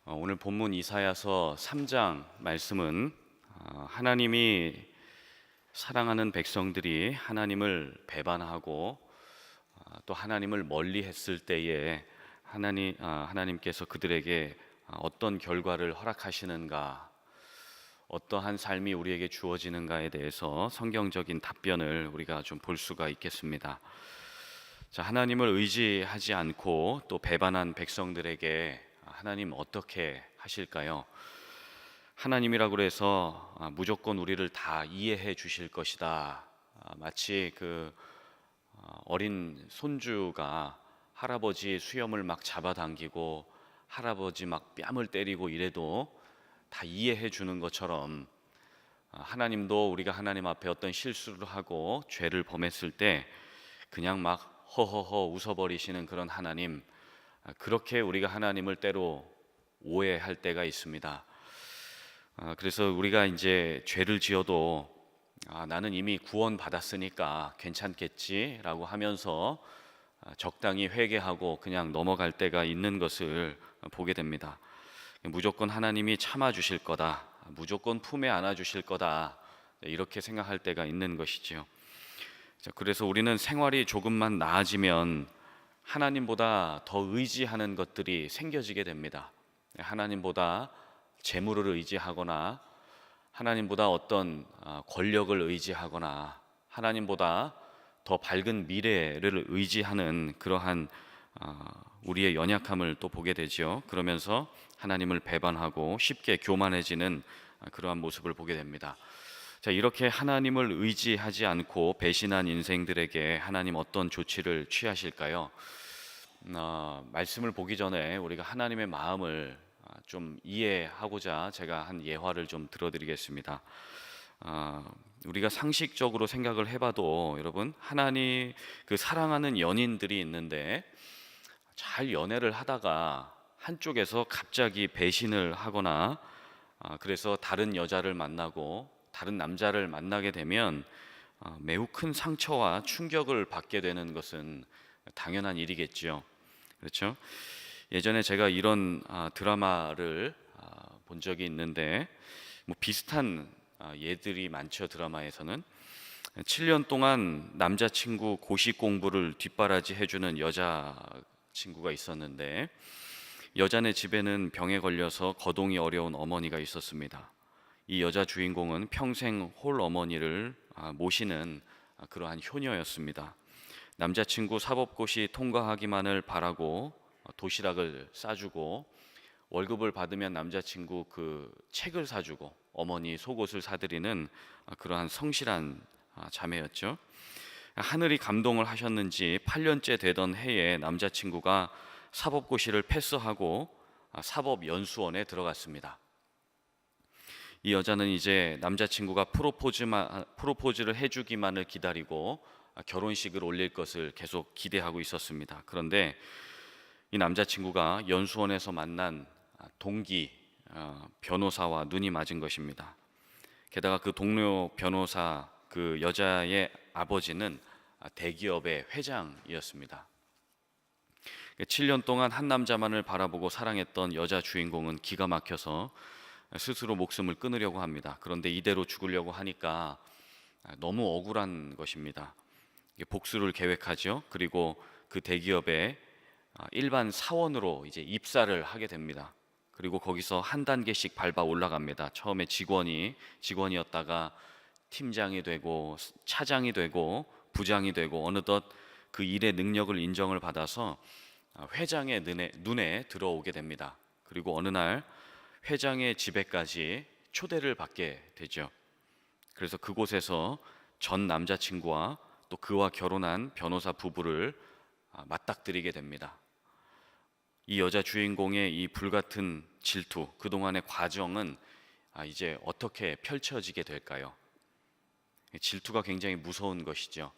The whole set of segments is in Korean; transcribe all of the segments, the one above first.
오늘 본문 이사야서 3장 말씀은 하나님이 사랑하는 백성들이 하나님을 배반하고 또 하나님을 멀리했을 때에 하나님께서 그들에게 어떤 결과를 허락하시는가, 어떠한 삶이 우리에게 주어지는가에 대해서 성경적인 답변을 우리가 좀 볼 수가 있겠습니다. 자, 하나님을 의지하지 않고 또 배반한 백성들에게 하나님 어떻게 하실까요? 하나님이라고 해서 무조건 우리를 다 이해해 주실 것이다. 마치 어린 손주가 할아버지 수염을 막 잡아당기고 할아버지 막 뺨을 때리고 이래도 다 이해해 주는 것처럼 하나님도 우리가 하나님 앞에 어떤 실수를 하고 죄를 범했을 때 그냥 막 허허허 웃어버리시는 그런 하나님, 그렇게 우리가 하나님을 때로 오해할 때가 있습니다. 그래서 우리가 이제 죄를 지어도 나는 이미 구원 받았으니까 괜찮겠지라고 하면서 적당히 회개하고 그냥 넘어갈 때가 있는 것을 보게 됩니다. 무조건 하나님이 참아주실 거다, 무조건 품에 안아주실 거다, 이렇게 생각할 때가 있는 것이지요. 그래서 우리는 생활이 조금만 나아지면 하나님보다 더 의지하는 것들이 생겨지게 됩니다. 하나님보다 재물을 의지하거나 하나님보다 어떤 권력을 의지하거나 하나님보다 더 밝은 미래를 의지하는 그러한 우리의 연약함을 또 보게 되죠. 그러면서 하나님을 배반하고 쉽게 교만해지는 그러한 모습을 보게 됩니다. 자, 이렇게 하나님을 의지하지 않고 배신한 인생들에게 하나님 어떤 조치를 취하실까요? 말씀을 보기 전에 우리가 하나님의 마음을 좀 이해하고자 제가 한 예화를 좀 들어드리겠습니다. 우리가 상식적으로 생각을 해봐도 여러분, 하나님 사랑하는 연인들이 있는데 잘 연애를 하다가 한쪽에서 갑자기 배신을 하거나 그래서 다른 여자를 만나고 다른 남자를 만나게 되면 매우 큰 상처와 충격을 받게 되는 것은 당연한 일이겠지요. 그렇죠? 예전에 제가 이런 드라마를 본 적이 있는데 뭐 비슷한 예들이 많죠. 드라마에서는 7년 동안 남자친구 고시 공부를 뒷바라지 해주는 여자친구가 있었는데 여자네 집에는 병에 걸려서 거동이 어려운 어머니가 있었습니다. 이 여자 주인공은 평생 홀 어머니를 모시는 그러한 효녀였습니다. 남자친구 사법고시 통과하기만을 바라고 도시락을 싸주고 월급을 받으면 남자친구 책을 사주고 어머니 속옷을 사드리는 그러한 성실한 자매였죠. 하늘이 감동을 하셨는지 8년째 되던 해에 남자친구가 사법고시를 패스하고 사법연수원에 들어갔습니다. 이 여자는 이제 남자친구가 프로포즈를 해주기만을 기다리고 결혼식을 올릴 것을 계속 기대하고 있었습니다. 그런데 이 남자친구가 연수원에서 만난 동기 변호사와 눈이 맞은 것입니다. 게다가 그 동료 변호사 그 여자의 아버지는 대기업의 회장이었습니다. 7년 동안 한 남자만을 바라보고 사랑했던 여자 주인공은 기가 막혀서 스스로 목숨을 끊으려고 합니다. 그런데 이대로 죽으려고 하니까 너무 억울한 것입니다. 복수를 계획하죠. 그리고 그 대기업에 일반 사원으로 이제 입사를 하게 됩니다. 그리고 거기서 한 단계씩 밟아 올라갑니다. 처음에 직원이었다가 팀장이 되고 차장이 되고 부장이 되고 어느덧 그 일의 능력을 인정을 받아서 회장의 눈에 들어오게 됩니다. 그리고 어느 날 회장의 집에까지 초대를 받게 되죠. 그래서 그곳에서 전 남자친구와 또 그와 결혼한 변호사 부부를 맞닥뜨리게 됩니다. 이 여자 주인공의 이 불같은 질투, 그동안의 과정은 이제 어떻게 펼쳐지게 될까요? 질투가 굉장히 무서운 것이죠.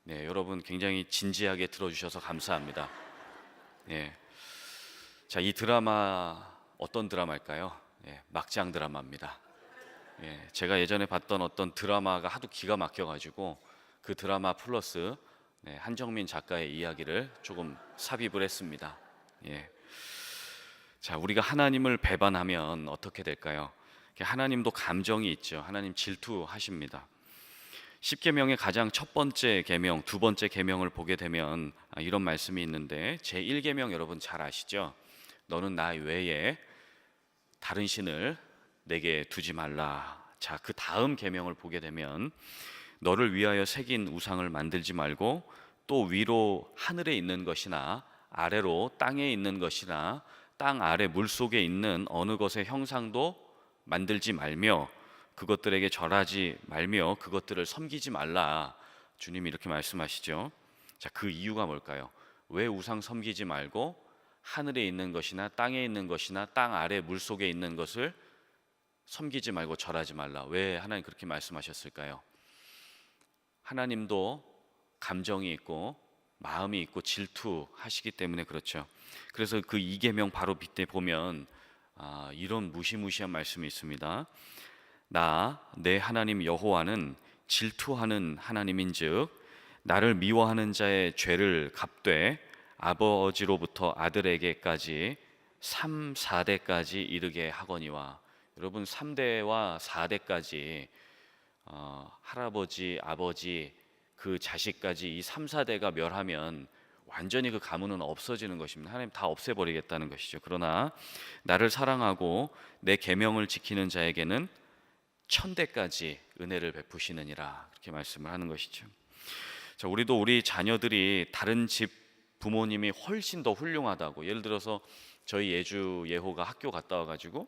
네, 여러분 굉장히 진지하게 들어주셔서 감사합니다. 네. 자, 이 드라마 어떤 드라마일까요? 네, 막장 드라마입니다. 예, 제가 예전에 봤던 어떤 드라마가 하도 기가 막혀가지고 그 드라마 플러스 한정민 작가의 이야기를 조금 삽입을 했습니다. 예. 자, 우리가 하나님을 배반하면 어떻게 될까요? 하나님도 감정이 있죠. 하나님 질투하십니다. 십계명의 가장 첫 번째 계명, 두 번째 계명을 보게 되면 이런 말씀이 있는데, 제 1계명 여러분 잘 아시죠? 너는 나 외에 다른 신을 내게 두지 말라. 자, 그 다음 계명을 보게 되면 너를 위하여 새긴 우상을 만들지 말고 또 위로 하늘에 있는 것이나 아래로 땅에 있는 것이나 땅 아래 물속에 있는 어느 것의 형상도 만들지 말며 그것들에게 절하지 말며 그것들을 섬기지 말라. 주님이 이렇게 말씀하시죠. 자, 그 이유가 뭘까요? 왜 우상 섬기지 말고 하늘에 있는 것이나 땅에 있는 것이나 땅 아래 물속에 있는 것을 섬기지 말고 절하지 말라. 왜 하나님 그렇게 말씀하셨을까요? 하나님도 감정이 있고 마음이 있고 질투하시기 때문에 그렇죠. 그래서 그 2계명 바로 밑에 보면 이런 무시무시한 말씀이 있습니다. 나 내 하나님 여호와는 질투하는 하나님인즉 나를 미워하는 자의 죄를 갚되 아버지로부터 아들에게까지 3, 4대까지 이르게 하거니와. 여러분 3대와 4대까지 할아버지, 아버지, 그 자식까지 이 3, 4대가 멸하면 완전히 그 가문은 없어지는 것입니다. 하나님 다 없애버리겠다는 것이죠. 그러나 나를 사랑하고 내 계명을 지키는 자에게는 1000대까지 은혜를 베푸시느니라. 그렇게 말씀을 하는 것이죠. 자, 우리도 우리 자녀들이 다른 집 부모님이 훨씬 더 훌륭하다고, 예를 들어서 저희 예주 예호가 학교 갔다 와가지고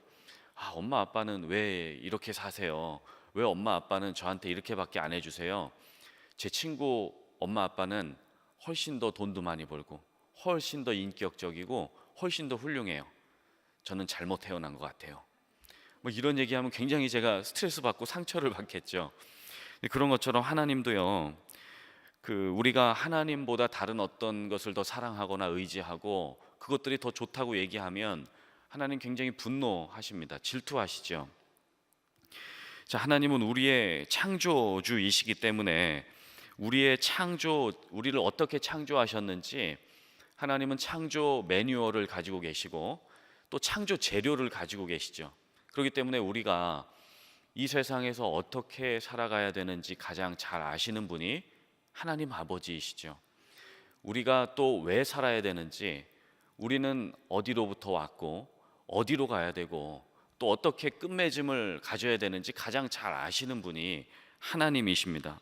엄마 아빠는 왜 이렇게 사세요? 왜 엄마 아빠는 저한테 이렇게밖에 안 해주세요? 제 친구 엄마 아빠는 훨씬 더 돈도 많이 벌고 훨씬 더 인격적이고 훨씬 더 훌륭해요. 저는 잘못 태어난 것 같아요. 뭐 이런 얘기하면 굉장히 제가 스트레스 받고 상처를 받겠죠. 그런 것처럼 하나님도요, 우리가 하나님보다 다른 어떤 것을 더 사랑하거나 의지하고 그것들이 더 좋다고 얘기하면 하나님 굉장히 분노하십니다. 질투하시죠. 자, 하나님은 우리의 창조주이시기 때문에 우리를 어떻게 창조하셨는지 하나님은 창조 매뉴얼을 가지고 계시고 또 창조 재료를 가지고 계시죠. 그렇기 때문에 우리가 이 세상에서 어떻게 살아가야 되는지 가장 잘 아시는 분이 하나님 아버지이시죠. 우리가 또 왜 살아야 되는지, 우리는 어디로부터 왔고 어디로 가야 되고 또 어떻게 끝맺음을 가져야 되는지 가장 잘 아시는 분이 하나님이십니다.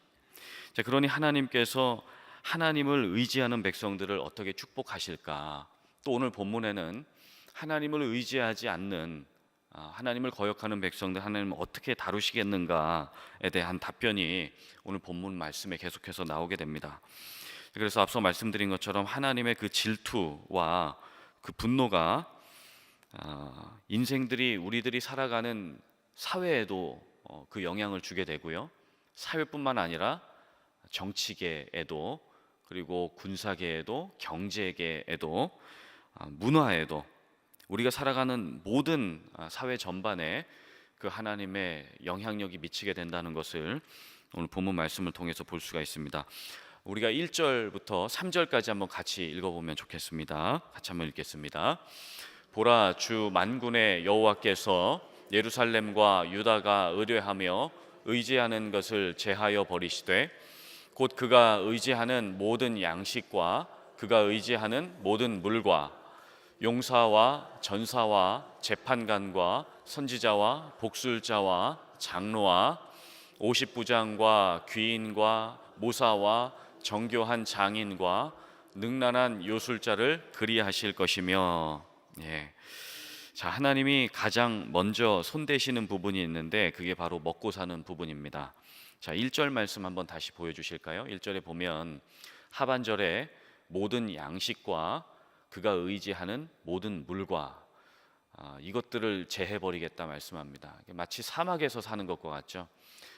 자, 그러니 하나님께서 하나님을 의지하는 백성들을 어떻게 축복하실까? 또 오늘 본문에는 하나님을 의지하지 않는 하나님을 거역하는 백성들 하나님을 어떻게 다루시겠는가에 대한 답변이 오늘 본문 말씀에 계속해서 나오게 됩니다. 그래서 앞서 말씀드린 것처럼 하나님의 그 질투와 그 분노가 우리들이 살아가는 사회에도 그 영향을 주게 되고요, 사회뿐만 아니라 정치계에도, 그리고 군사계에도, 경제계에도, 문화에도, 우리가 살아가는 모든 사회 전반에 그 하나님의 영향력이 미치게 된다는 것을 오늘 본문 말씀을 통해서 볼 수가 있습니다. 우리가 1절부터 3절까지 한번 같이 읽어보면 좋겠습니다. 같이 한번 읽겠습니다. 보라, 주 만군의 여호와께서 예루살렘과 유다가 의뢰하며 의지하는 것을 제하여 버리시되 곧 그가 의지하는 모든 양식과 그가 의지하는 모든 물과 용사와 전사와 재판관과 선지자와 복술자와 장로와 50부장과 귀인과 모사와 정교한 장인과 능란한 요술자를 그리하실 것이며. 자, 하나님이 가장 먼저 손대시는 부분이 있는데 그게 바로 먹고 사는 부분입니다. 자, 1절 말씀 한번 다시 보여주실까요? 1절에 보면 하반절에 모든 양식과 그가 의지하는 모든 물과 이것들을 제해버리겠다 말씀합니다. 마치 사막에서 사는 것과 같죠.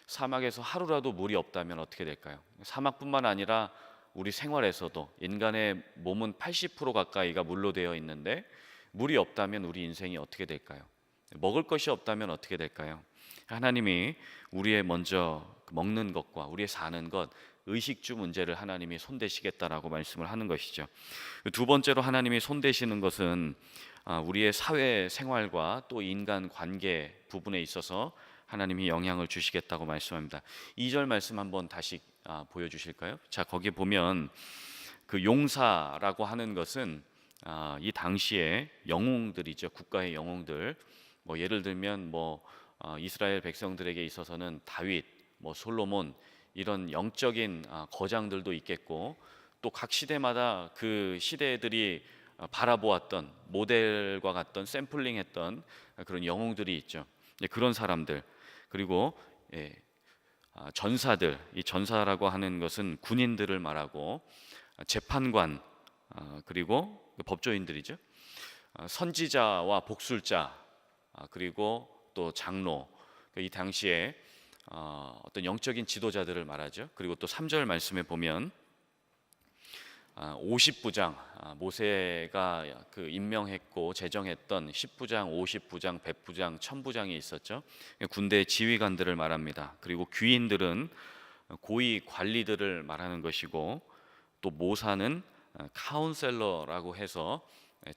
사막에서 하루라도 물이 없다면 어떻게 될까요? 사막뿐만 아니라 우리 생활에서도 인간의 몸은 80% 가까이가 물로 되어 있는데 물이 없다면 우리 인생이 어떻게 될까요? 먹을 것이 없다면 어떻게 될까요? 하나님이 우리의 먼저 먹는 것과 우리의 사는 것, 의식주 문제를 하나님이 손대시겠다라고 말씀을 하는 것이죠. 두 번째로 하나님이 손대시는 것은 우리의 사회 생활과 또 인간 관계 부분에 있어서 하나님이 영향을 주시겠다고 말씀합니다. 2절 말씀 한번 다시 보여주실까요? 자, 거기 보면 그 용사라고 하는 것은 이 당시에 영웅들이죠. 국가의 영웅들. 뭐 예를 들면 이스라엘 백성들에게 있어서는 다윗, 솔로몬 이런 영적인 거장들도 있겠고, 또 각 시대마다 그 시대들이 바라보았던 모델과 같던 샘플링했던 그런 영웅들이 있죠. 그런 사람들, 그리고 전사들, 이 전사라고 하는 것은 군인들을 말하고, 재판관, 그리고 법조인들이죠. 선지자와 복술자, 그리고 또 장로, 이 당시에 어떤 영적인 지도자들을 말하죠. 그리고 또 3절 말씀에 보면 50부장, 모세가 그 임명했고 제정했던 10부장, 50부장, 100부장, 1000부장이 있었죠. 군대 지휘관들을 말합니다. 그리고 귀인들은 고위 관리들을 말하는 것이고, 또 모사는 카운셀러라고 해서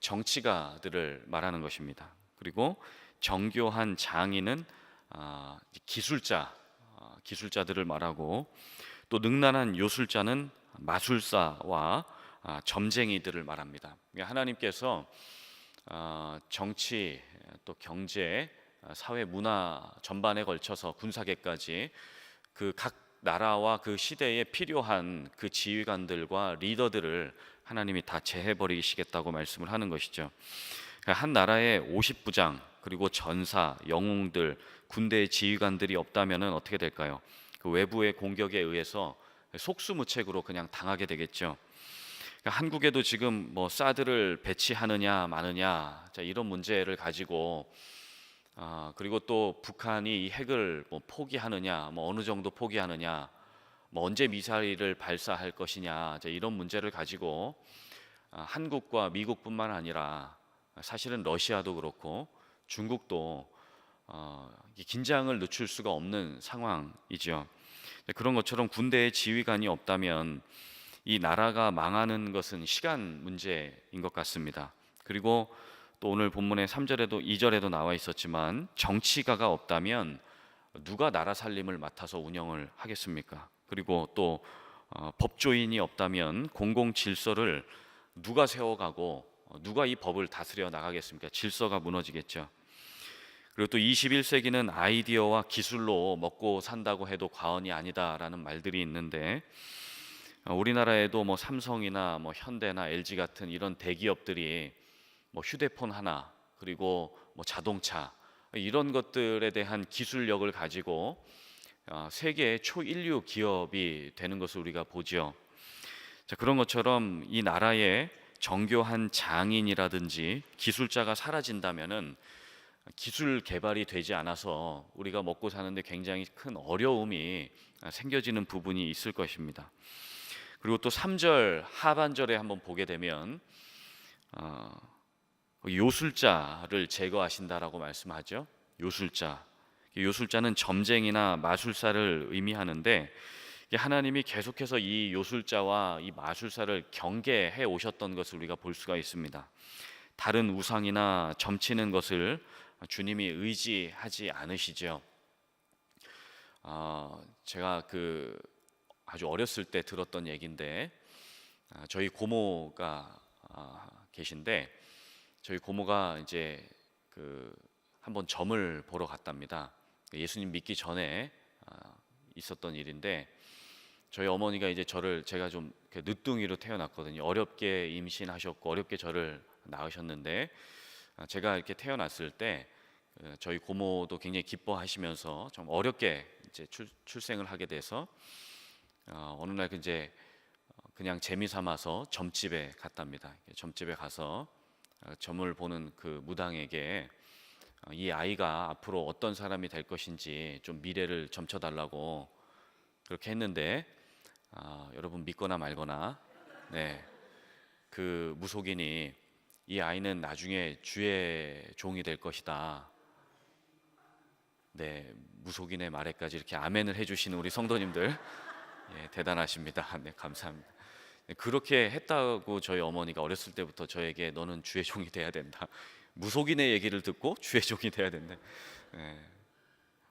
정치가들을 말하는 것입니다. 그리고 정교한 장인은 기술자들을 말하고, 또 능란한 요술자는 마술사와 점쟁이들을 말합니다. 하나님께서 정치, 또 경제, 사회, 문화 전반에 걸쳐서 군사계까지 그 각 나라와 그 시대에 필요한 그 지휘관들과 리더들을 하나님이 다 제해버리시겠다고 말씀을 하는 것이죠. 한 나라에 50부장, 그리고 전사, 영웅들, 군대의 지휘관들이 없다면 어떻게 될까요? 그 외부의 공격에 의해서 속수무책으로 그냥 당하게 되겠죠. 한국에도 지금 사드를 배치하느냐 마느냐, 이런 문제를 가지고, 그리고 또 북한이 이 핵을 포기하느냐, 어느 정도 포기하느냐, 언제 미사일을 발사할 것이냐, 이런 문제를 가지고 한국과 미국뿐만 아니라 사실은 러시아도 그렇고 중국도 긴장을 늦출 수가 없는 상황이죠. 그런 것처럼 군대의 지휘관이 없다면 이 나라가 망하는 것은 시간 문제인 것 같습니다. 그리고 또 오늘 본문의 3절에도 2절에도 나와 있었지만, 정치가가 없다면 누가 나라 살림을 맡아서 운영을 하겠습니까? 그리고 또 법조인이 없다면 공공 질서를 누가 세워가고 누가 이 법을 다스려 나가겠습니까? 질서가 무너지겠죠. 그리고 또 21세기는 아이디어와 기술로 먹고 산다고 해도 과언이 아니다라는 말들이 있는데, 우리나라에도 삼성이나 현대나 LG 같은 이런 대기업들이 휴대폰 하나, 그리고 자동차, 이런 것들에 대한 기술력을 가지고 세계의 초일류 기업이 되는 것을 우리가 보죠. 자, 그런 것처럼 이 나라에 정교한 장인이라든지 기술자가 사라진다면은 기술 개발이 되지 않아서 우리가 먹고 사는데 굉장히 큰 어려움이 생겨지는 부분이 있을 것입니다. 그리고 또 3절 하반절에 한번 보게 되면 요술자를 제거하신다라고 말씀하죠. 요술자는 점쟁이나 마술사를 의미하는데, 하나님이 계속해서 이 요술자와 이 마술사를 경계해 오셨던 것을 우리가 볼 수가 있습니다. 다른 우상이나 점치는 것을 주님이 의지하지 않으시죠. 제가 아주 어렸을 때 들었던 얘기인데, 저희 고모가 계신데, 저희 고모가 이제 한번 점을 보러 갔답니다. 예수님 믿기 전에 있었던 일인데, 저희 어머니가 이제 제가 좀 늦둥이로 태어났거든요. 어렵게 임신하셨고 어렵게 저를 낳으셨는데, 제가 이렇게 태어났을 때 저희 고모도 굉장히 기뻐하시면서 좀 어렵게 이제 출생을 하게 돼서 어느 날 이제 그냥 재미 삼아서 점집에 갔답니다. 점집에 가서 점을 보는 그 무당에게 이 아이가 앞으로 어떤 사람이 될 것인지 좀 미래를 점쳐달라고 그렇게 했는데, 여러분 믿거나 말거나, 그 무속인이 이 아이는 나중에 주의 종이 될 것이다. 무속인의 말에까지 이렇게 아멘을 해주시는 우리 성도님들, 대단하십니다. 감사합니다. 그렇게 했다고 저희 어머니가 어렸을 때부터 저에게 너는 주의 종이 돼야 된다, 무속인의 얘기를 듣고 주의 종이 돼야 된대. 예.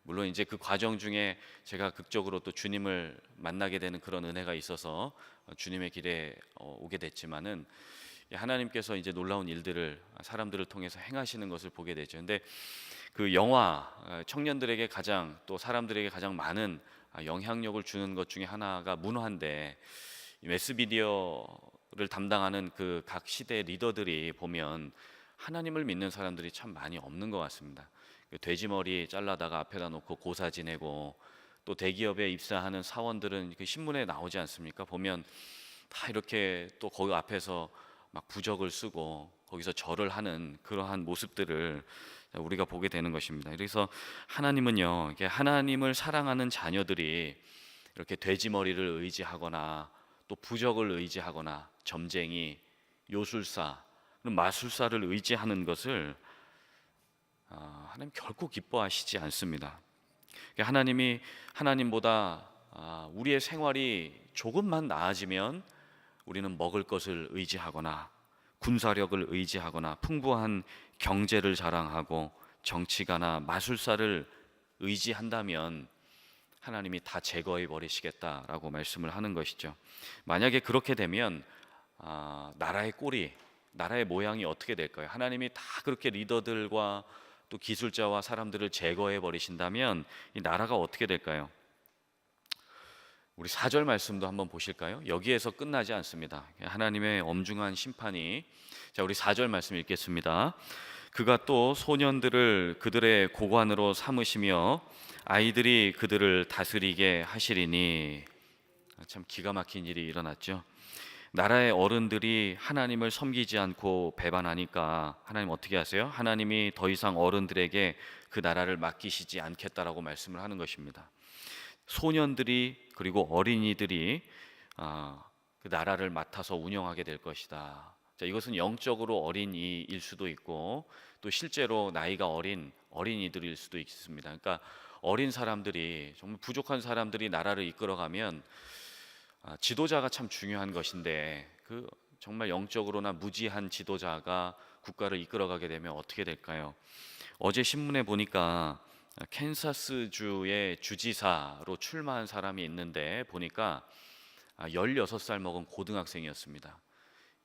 물론 이제 그 과정 중에 제가 극적으로 또 주님을 만나게 되는 그런 은혜가 있어서 주님의 길에 오게 됐지만은 하나님께서 이제 놀라운 일들을 사람들을 통해서 행하시는 것을 보게 되죠. 근데 그 영화 청년들에게 가장 또 사람들에게 가장 많은 영향력을 주는 것 중에 하나가 문화인데, 이 매스미디어를 담당하는 그 각 시대의 리더들이 보면 하나님을 믿는 사람들이 참 많이 없는 것 같습니다. 그 돼지머리 잘라다가 앞에다 놓고 고사 지내고, 또 대기업에 입사하는 사원들은 그 신문에 나오지 않습니까? 보면 다 이렇게 또 거기 앞에서 막 부적을 쓰고 거기서 절을 하는 그러한 모습들을 우리가 보게 되는 것입니다. 그래서 하나님은요, 이게 하나님을 사랑하는 자녀들이 이렇게 돼지머리를 의지하거나 또 부적을 의지하거나 점쟁이, 요술사, 마술사를 의지하는 것을 하나님 결코 기뻐하시지 않습니다. 하나님보다 우리의 생활이 조금만 나아지면 우리는 먹을 것을 의지하거나 군사력을 의지하거나 풍부한 경제를 자랑하고 정치가나 마술사를 의지한다면 하나님이 다 제거해 버리시겠다라고 말씀을 하는 것이죠. 만약에 그렇게 되면 나라의 꼴이, 나라의 모양이 어떻게 될까요? 하나님이 다 그렇게 리더들과 또 기술자와 사람들을 제거해 버리신다면 이 나라가 어떻게 될까요? 우리 4절 말씀도 한번 보실까요? 여기에서 끝나지 않습니다. 하나님의 엄중한 심판이, 자, 우리 4절 말씀 읽겠습니다. 그가 또 소년들을 그들의 고관으로 삼으시며 아이들이 그들을 다스리게 하시리니. 참 기가 막힌 일이 일어났죠. 나라의 어른들이 하나님을 섬기지 않고 배반하니까 하나님 어떻게 하세요? 하나님이 더 이상 어른들에게 그 나라를 맡기시지 않겠다라고 말씀을 하는 것입니다. 소년들이 그리고 어린이들이 그 나라를 맡아서 운영하게 될 것이다. 자, 이것은 영적으로 어린이일 수도 있고 또 실제로 나이가 어린 어린이들일 수도 있습니다. 그러니까 어린 사람들이, 정말 부족한 사람들이 나라를 이끌어가면 지도자가 참 중요한 것인데, 그 정말 영적으로나 무지한 지도자가 국가를 이끌어가게 되면 어떻게 될까요? 어제 신문에 보니까 캔사스주의 주지사로 출마한 사람이 있는데 보니까 16살 먹은 고등학생이었습니다.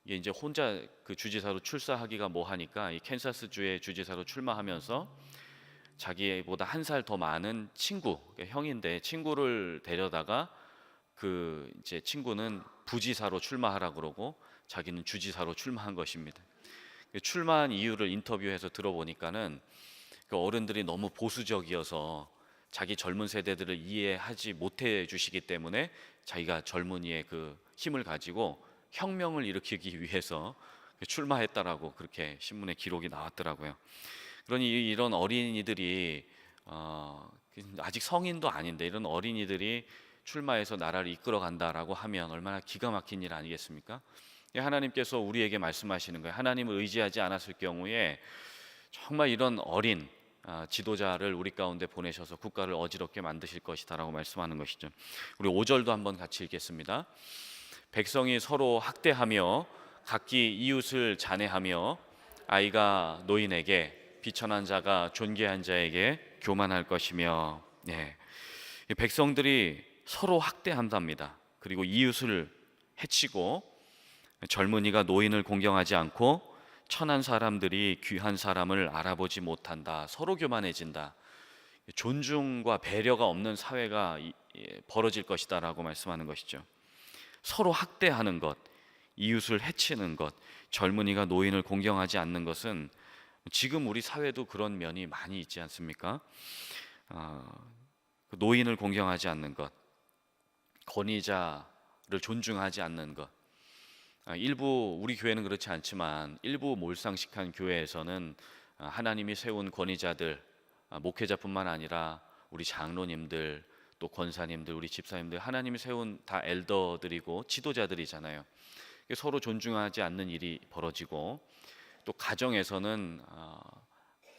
이게 이제 혼자 그 주지사로 출사하기가 뭐하니까 이 캔사스주의 주지사로 출마하면서 자기보다 한 살 더 많은 친구, 그러니까 형인데 친구를 데려다가 그 이제 친구는 부지사로 출마하라 그러고 자기는 주지사로 출마한 것입니다. 출마한 이유를 인터뷰해서 들어보니까는 그 어른들이 너무 보수적이어서 자기 젊은 세대들을 이해하지 못해 주시기 때문에 자기가 젊은이의 그 힘을 가지고 혁명을 일으키기 위해서 출마했다라고 그렇게 신문에 기록이 나왔더라고요. 그러니 이런 어린이들이 아직 성인도 아닌데 이런 어린이들이 출마해서 나라를 이끌어 간다라고 하면 얼마나 기가 막힌 일 아니겠습니까? 하나님께서 우리에게 말씀하시는 거예요. 하나님을 의지하지 않았을 경우에 정말 이런 어린 지도자를 우리 가운데 보내셔서 국가를 어지럽게 만드실 것이다라고 말씀하는 것이죠. 우리 5절도 한번 같이 읽겠습니다. 백성이 서로 학대하며 각기 이웃을 잔해하며 아이가 노인에게 비천한 자가 존귀한 자에게 교만할 것이며. 백성들이 서로 학대한답니다. 그리고 이웃을 해치고 젊은이가 노인을 공경하지 않고 천한 사람들이 귀한 사람을 알아보지 못한다. 서로 교만해진다. 존중과 배려가 없는 사회가 벌어질 것이다라고 말씀하는 것이죠. 서로 학대하는 것, 이웃을 해치는 것, 젊은이가 노인을 공경하지 않는 것은 지금 우리 사회도 그런 면이 많이 있지 않습니까? 노인을 공경하지 않는 것, 권위자를 존중하지 않는 것. 일부 우리 교회는 그렇지 않지만 일부 몰상식한 교회에서는 하나님이 세운 권위자들, 목회자뿐만 아니라 우리 장로님들, 또 권사님들, 우리 집사님들, 하나님이 세운 다 엘더들이고 지도자들이잖아요. 서로 존중하지 않는 일이 벌어지고, 또 가정에서는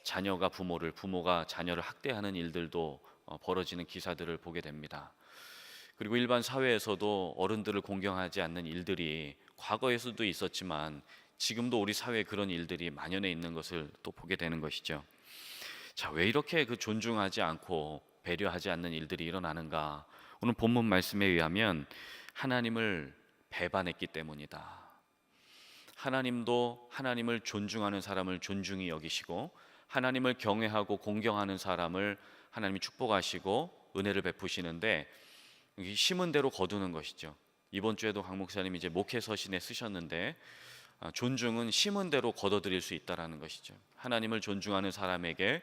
자녀가 부모를, 부모가 자녀를 학대하는 일들도 벌어지는 기사들을 보게 됩니다. 그리고 일반 사회에서도 어른들을 공경하지 않는 일들이 과거에서도 있었지만 지금도 우리 사회에 그런 일들이 만연해 있는 것을 또 보게 되는 것이죠. 자, 왜 이렇게 그 존중하지 않고 배려하지 않는 일들이 일어나는가? 오늘 본문 말씀에 의하면 하나님을 배반했기 때문이다. 하나님도 하나님을 존중하는 사람을 존중히 여기시고 하나님을 경외하고 공경하는 사람을 하나님이 축복하시고 은혜를 베푸시는데 심은 대로 거두는 것이죠. 이번 주에도 강 목사님이 이제 목회 서신에 쓰셨는데 존중은 심은 대로 거둬들일 수 있다라는 것이죠. 하나님을 존중하는 사람에게,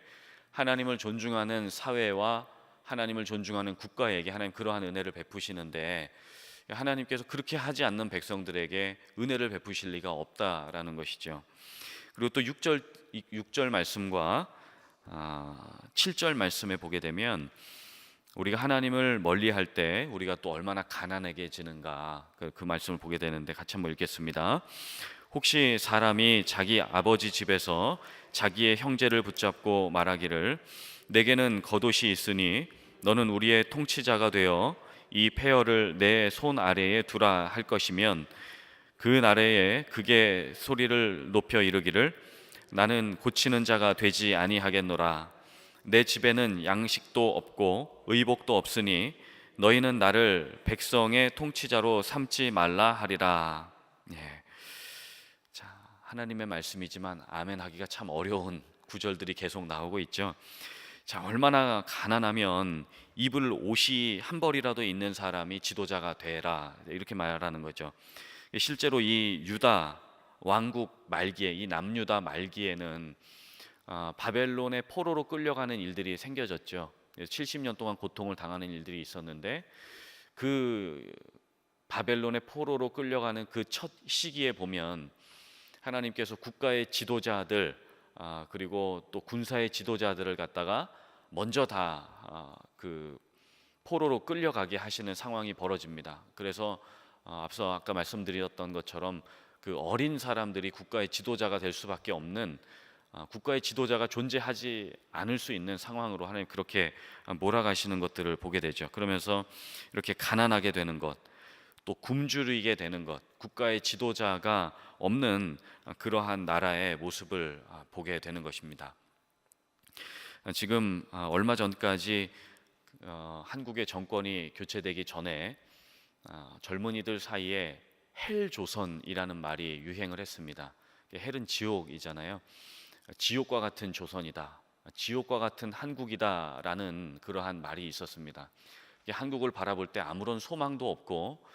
하나님을 존중하는 사회와 하나님을 존중하는 국가에게 하나님 그러한 은혜를 베푸시는데 하나님께서 그렇게 하지 않는 백성들에게 은혜를 베푸실 리가 없다라는 것이죠. 그리고 또 6절 말씀과 7절 말씀에 보게 되면 우리가 하나님을 멀리할 때 우리가 또 얼마나 가난해지는가 그 말씀을 보게 되는데 같이 한번 읽겠습니다. 혹시 사람이 자기 아버지 집에서 자기의 형제를 붙잡고 말하기를 내게는 겉옷이 있으니 너는 우리의 통치자가 되어 이 폐허를 내 손 아래에 두라 할 것이면 그 날에 그게 소리를 높여 이르기를 나는 고치는 자가 되지 아니하겠노라. 내 집에는 양식도 없고 의복도 없으니 너희는 나를 백성의 통치자로 삼지 말라 하리라. 예. 자, 하나님의 말씀이지만 아멘 하기가 참 어려운 구절들이 계속 나오고 있죠. 자, 얼마나 가난하면 입을 옷이 한 벌이라도 있는 사람이 지도자가 되라 이렇게 말하는 거죠. 실제로 이 유다 왕국 말기에, 이 남유다 말기에는 바벨론의 포로로 끌려가는 일들이 생겨졌죠. 70년 동안 고통을 당하는 일들이 있었는데 그 바벨론의 포로로 끌려가는 그 첫 시기에 보면 하나님께서 국가의 지도자들 그리고 또 군사의 지도자들을 갖다가 먼저 다 그 포로로 끌려가게 하시는 상황이 벌어집니다. 그래서 앞서 아까 말씀드렸던 것처럼 그 어린 사람들이 국가의 지도자가 될 수밖에 없는 국가의 지도자가 존재하지 않을 수 있는 상황으로 하나님 그렇게 몰아가시는 것들을 보게 되죠. 그러면서 이렇게 가난하게 되는 것, 또 굶주리게 되는 것, 국가의 지도자가 없는 그러한 나라의 모습을 보게 되는 것입니다. 지금 얼마 전까지 한국의 정권이 교체되기 전에 젊은이들 사이에 헬조선이라는 말이 유행을 했습니다. 헬은 지옥이잖아요. 지옥과 같은 조선이다, 지옥과 같은 한국이다라는 그러한 말이 있었습니다. 한국을 바라볼 때 아무런 소망도 없고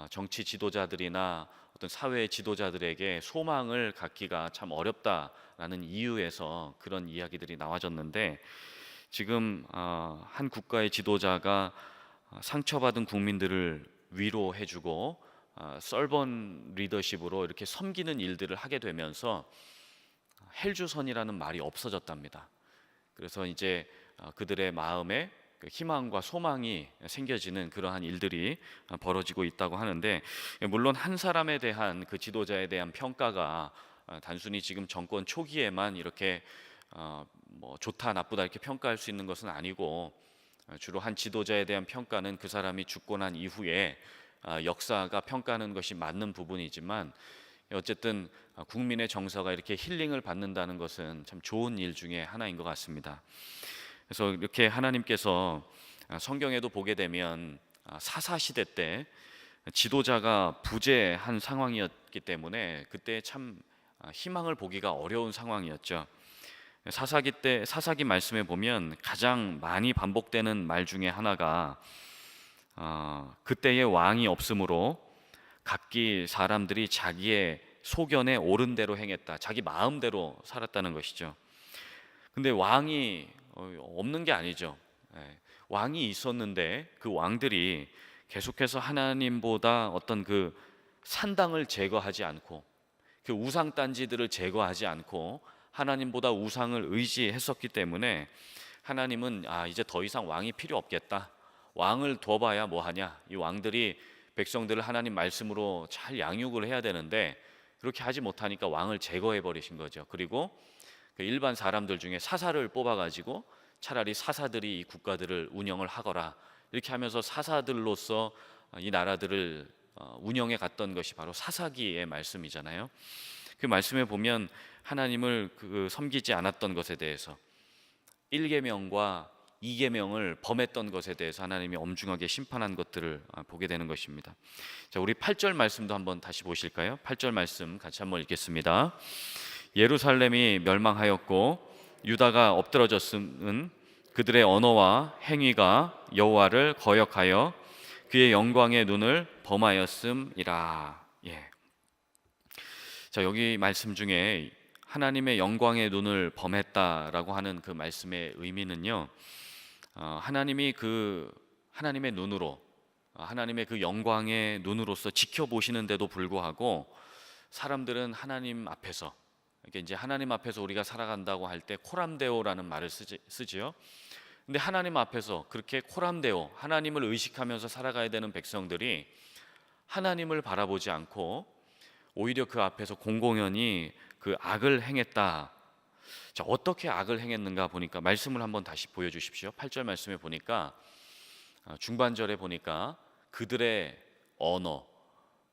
정치 지도자들이나 어떤 사회 지도자들에게 소망을 갖기가 참 어렵다라는 이유에서 그런 이야기들이 나와졌는데 지금 한 국가의 지도자가 상처받은 국민들을 위로해주고 서번 리더십으로 이렇게 섬기는 일들을 하게 되면서 헬주선이라는 말이 없어졌답니다. 그래서 이제 그들의 마음에 희망과 소망이 생겨지는 그러한 일들이 벌어지고 있다고 하는데 물론 한 사람에 대한 그 지도자에 대한 평가가 단순히 지금 정권 초기에만 이렇게 뭐 좋다 나쁘다 이렇게 평가할 수 있는 것은 아니고 주로 한 지도자에 대한 평가는 그 사람이 죽고 난 이후에 역사가 평가하는 것이 맞는 부분이지만 어쨌든 국민의 정서가 이렇게 힐링을 받는다는 것은 참 좋은 일 중에 하나인 것 같습니다. 그래서 이렇게 하나님께서 성경에도 보게 되면 사사시대 때 지도자가 부재한 상황이었기 때문에 그때 참 희망을 보기가 어려운 상황이었죠. 사사기 말씀에 보면 가장 많이 반복되는 말 중에 하나가 그때의 왕이 없으므로 각기 사람들이 자기의 소견에 옳은 대로 행했다, 자기 마음대로 살았다는 것이죠. 근데 왕이 없는 게 아니죠. 왕이 있었는데 그 왕들이 계속해서 하나님보다 어떤 그 산당을 제거하지 않고 그 우상 딴지들을 제거하지 않고 하나님보다 우상을 의지했었기 때문에 하나님은 이제 더 이상 왕이 필요 없겠다, 왕을 둬봐야 뭐하냐, 이 왕들이 백성들을 하나님 말씀으로 잘 양육을 해야 되는데 그렇게 하지 못하니까 왕을 제거해 버리신 거죠. 그리고 그 일반 사람들 중에 사사를 뽑아가지고 차라리 사사들이 이 국가들을 운영을 하거라 이렇게 하면서 사사들로서 이 나라들을 운영해 갔던 것이 바로 사사기의 말씀이잖아요. 그 말씀에 보면 하나님을 섬기지 않았던 것에 대해서 1계명과 2계명을 범했던 것에 대해서 하나님이 엄중하게 심판한 것들을 보게 되는 것입니다. 자, 우리 8절 말씀도 한번 다시 보실까요? 8절 말씀 같이 한번 읽겠습니다. 예루살렘이 멸망하였고 유다가 엎드러졌음은 그들의 언어와 행위가 여호와를 거역하여 그의 영광의 눈을 범하였음이라. 예. 자, 여기 말씀 중에 하나님의 영광의 눈을 범했다라고 하는 그 말씀의 의미는요, 하나님이 하나님의 눈으로, 하나님의 그 영광의 눈으로서 지켜보시는데도 불구하고 사람들은 하나님 앞에서, 이게 이제 하나님 앞에서 우리가 살아간다고 할 때 코람데오라는 말을 쓰지요. 근데 하나님 앞에서 그렇게 코람데오, 하나님을 의식하면서 살아가야 되는 백성들이 하나님을 바라보지 않고 오히려 그 앞에서 공공연히 그 악을 행했다. 자, 어떻게 악을 행했는가 보니까 말씀을 한번 다시 보여주십시오. 8절 말씀에 보니까 중반절에 보니까 그들의 언어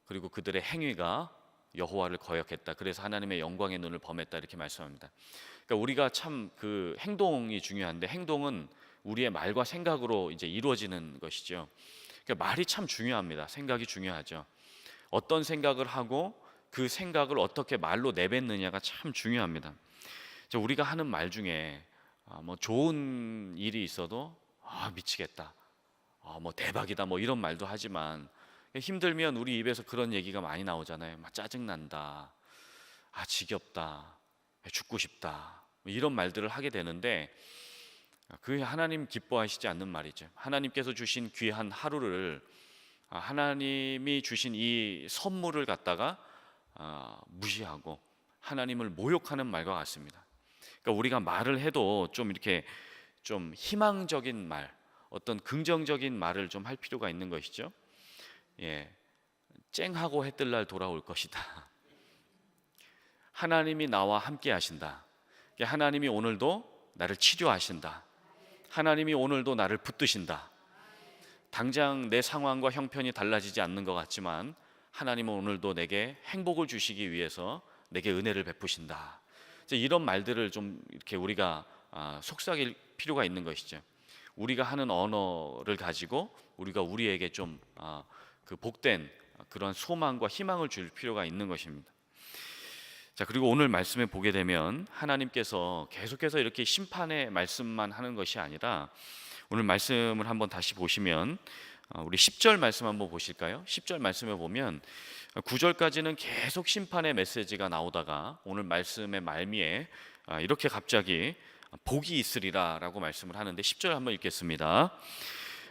그리고 그들의 행위가 여호와를 거역했다. 그래서 하나님의 영광의 눈을 범했다 이렇게 말씀합니다. 그러니까 우리가 참 그 행동이 중요한데 행동은 우리의 말과 생각으로 이제 이루어지는 것이죠. 그러니까 말이 참 중요합니다. 생각이 중요하죠. 어떤 생각을 하고 그 생각을 어떻게 말로 내뱉느냐가 참 중요합니다. 우리가 하는 말 중에 뭐 좋은 일이 있어도 미치겠다, 뭐 대박이다, 뭐 이런 말도 하지만 힘들면 우리 입에서 그런 얘기가 많이 나오잖아요. 막 짜증난다, 지겹다, 죽고 싶다, 이런 말들을 하게 되는데 그게 하나님 기뻐하시지 않는 말이죠. 하나님께서 주신 귀한 하루를, 하나님이 주신 이 선물을 갖다가 무시하고 하나님을 모욕하는 말과 같습니다. 그러니까 우리가 말을 해도 좀 이렇게 좀 희망적인 말, 어떤 긍정적인 말을 좀 할 필요가 있는 것이죠. 예, 쨍하고 해뜰 날 돌아올 것이다. 하나님이 나와 함께 하신다. 하나님이 오늘도 나를 치료하신다. 하나님이 오늘도 나를 붙드신다. 당장 내 상황과 형편이 달라지지 않는 것 같지만 하나님은 오늘도 내게 행복을 주시기 위해서 내게 은혜를 베푸신다. 이런 말들을 좀 이렇게 우리가 속삭일 필요가 있는 것이죠. 우리가 하는 언어를 가지고 우리가 우리에게 좀 그 복된 그런 소망과 희망을 줄 필요가 있는 것입니다. 자, 그리고 오늘 말씀에 보게 되면 하나님께서 계속해서 이렇게 심판의 말씀만 하는 것이 아니라 오늘 말씀을 한번 다시 보시면 우리 10절 말씀 한번 보실까요? 10절 말씀에 보면 9절까지는 계속 심판의 메시지가 나오다가 오늘 말씀의 말미에 이렇게 갑자기 복이 있으리라 라고 말씀을 하는데 10절 한번 읽겠습니다.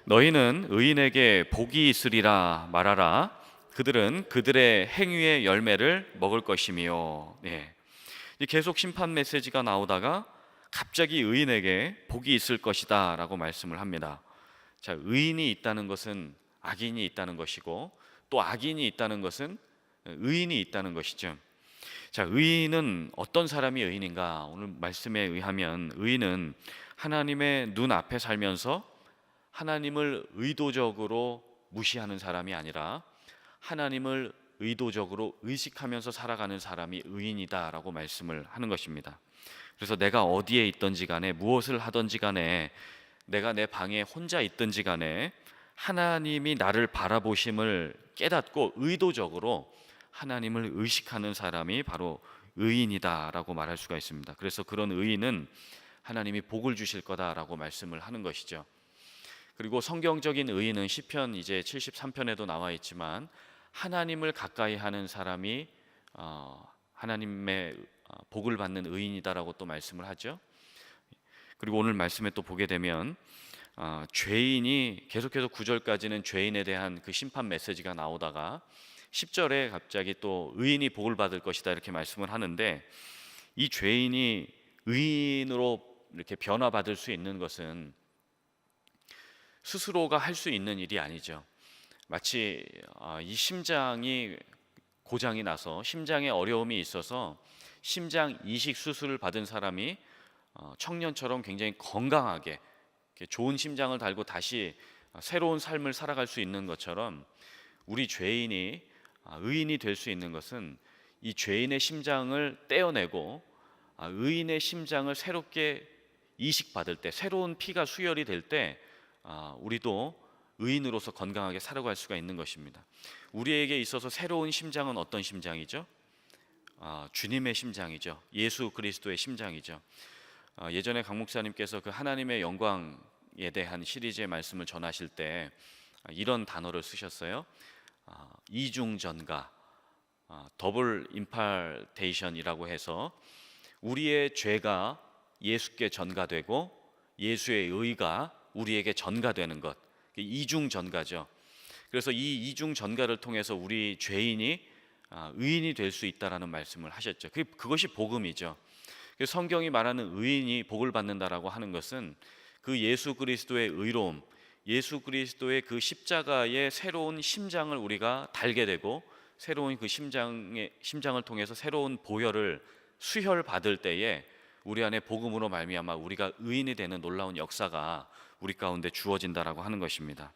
너희는 의인에게 복이 있으리라 말하라. 그들은 그들의 행위의 열매를 먹을 것이며. 네. 계속 심판 메시지가 나오다가 갑자기 의인에게 복이 있을 것이다 라고 말씀을 합니다. 자, 의인이 있다는 것은 악인이 있다는 것이고 또 악인이 있다는 것은 의인이 있다는 것이죠. 자, 의인은 어떤 사람이 의인인가? 오늘 말씀에 의하면 의인은 하나님의 눈 앞에 살면서 하나님을 의도적으로 무시하는 사람이 아니라 하나님을 의도적으로 의식하면서 살아가는 사람이 의인이다라고 말씀을 하는 것입니다. 그래서 내가 어디에 있든지 간에 무엇을 하든지 간에 내가 내 방에 혼자 있든지 간에 하나님이 나를 바라보심을 깨닫고 의도적으로 하나님을 의식하는 사람이 바로 의인이다라고 말할 수가 있습니다. 그래서 그런 의인은 하나님이 복을 주실 거다라고 말씀을 하는 것이죠. 그리고 성경적인 의인은 시편 이제 73편에도 나와 있지만 하나님을 가까이 하는 사람이 하나님의 복을 받는 의인이다라고 또 말씀을 하죠. 그리고 오늘 말씀에 또 보게 되면 죄인이 계속해서 9절까지는 죄인에 대한 그 심판 메시지가 나오다가 10절에 갑자기 또 의인이 복을 받을 것이다 이렇게 말씀을 하는데 이 죄인이 의인으로 이렇게 변화받을 수 있는 것은 스스로가 할 수 있는 일이 아니죠. 마치 이 심장이 고장이 나서 심장에 어려움이 있어서 심장 이식 수술을 받은 사람이 청년처럼 굉장히 건강하게 좋은 심장을 달고 다시 새로운 삶을 살아갈 수 있는 것처럼 우리 죄인이 의인이 될 수 있는 것은 이 죄인의 심장을 떼어내고 의인의 심장을 새롭게 이식받을 때, 새로운 피가 수혈이 될 때 우리도 의인으로서 건강하게 살아갈 수가 있는 것입니다. 우리에게 있어서 새로운 심장은 어떤 심장이죠? 주님의 심장이죠. 예수 그리스도의 심장이죠. 예전에 강 목사님께서 그 하나님의 영광에 대한 시리즈의 말씀을 전하실 때 이런 단어를 쓰셨어요. 이중전가, 더블 임파테이션이라고 해서 우리의 죄가 예수께 전가되고 예수의 의가 우리에게 전가되는 것, 이중전가죠. 그래서 이 이중전가를 통해서 우리 죄인이 의인이 될 수 있다라는 말씀을 하셨죠. 그것이 복음이죠. 성경이 말하는 의인이 복을 받는다라고 하는 것은 그 예수 그리스도의 의로움, 예수 그리스도의 그 십자가의 새로운 심장을 우리가 달게 되고 새로운 그 심장을 통해서 새로운 보혈을 수혈 받을 때에 우리 안에 복음으로 말미암아 우리가 의인이 되는 놀라운 역사가 우리 가운데 주어진다라고 하는 것입니다.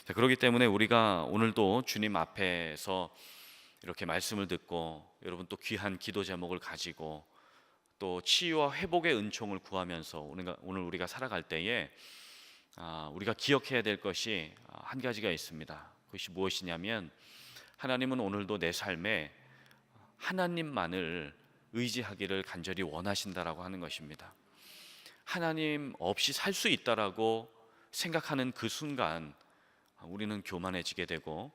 그렇기 때문에 우리가 오늘도 주님 앞에서 이렇게 말씀을 듣고 여러분 또 귀한 기도 제목을 가지고 또 치유와 회복의 은총을 구하면서 오늘 우리가 살아갈 때에 우리가 기억해야 될 것이 한 가지가 있습니다. 그것이 무엇이냐면 하나님은 오늘도 내 삶에 하나님만을 의지하기를 간절히 원하신다라고 하는 것입니다. 하나님 없이 살 수 있다라고 생각하는 그 순간 우리는 교만해지게 되고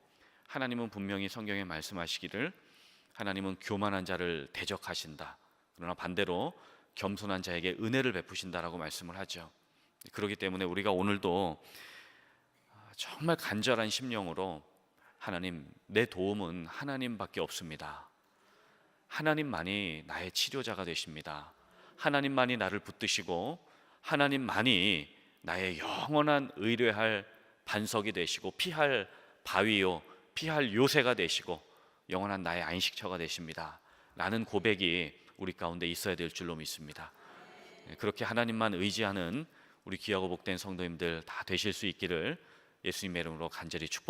하나님은 분명히 성경에 말씀하시기를 하나님은 교만한 자를 대적하신다. 그러나 반대로 겸손한 자에게 은혜를 베푸신다라고 말씀을 하죠. 그렇기 때문에 우리가 오늘도 정말 간절한 심령으로 하나님, 내 도움은 하나님밖에 없습니다. 하나님만이 나의 치료자가 되십니다. 하나님만이 나를 붙드시고 하나님만이 나의 영원한 의뢰할 반석이 되시고 피할 바위요 피할 요새가 되시고 영원한 나의 안식처가 되십니다 라는 고백이 우리 가운데 있어야 될 줄로 믿습니다. 그렇게 하나님만 의지하는 우리 귀하고 복된 성도님들 다 되실 수 있기를 예수님의 이름으로 간절히 축복합니다.